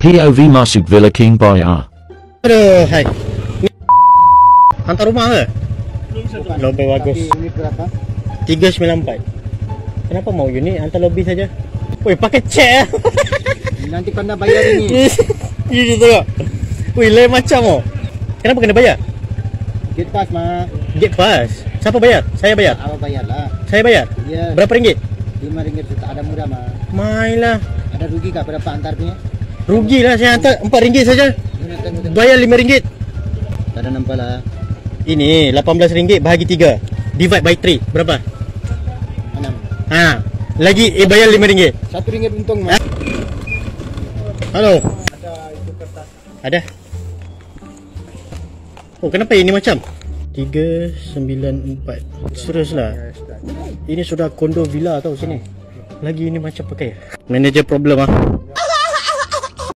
POV masuk Villa King Bayar. Aduh, hai. Ni hantar rumah ke? Lobby bagus. Unit berapa? 394. Kenapa mau unit? Hantar lobby saja. Woi, pakai cek. Nanti kena bayar ini. Ini tengok. Woi, lain macam oh. Kenapa kena bayar? Gate pass mah. Gate pass. Siapa bayar? Saya bayar. Apa bayar lah? Saya bayar. Ya. Berapa ringgit? RM5 juta. Ada murah mah. Mainlah. Ada rugi kah berapa antarnya? Rugilah saya hantar RM4 saja. Bayar RM5. Tak ada nampak lah. Ini RM18 bahagi 3. Divide by 3. Berapa? 6. Ha. Lagi bayar RM5. RM1 untung mah. Halo. Ada itu kertas. Ada. Oh, kenapa ini macam 394? Seriuslah. Ini sudah kondo villa tau sini. Lagi ini macam pakai. Manager problem ah.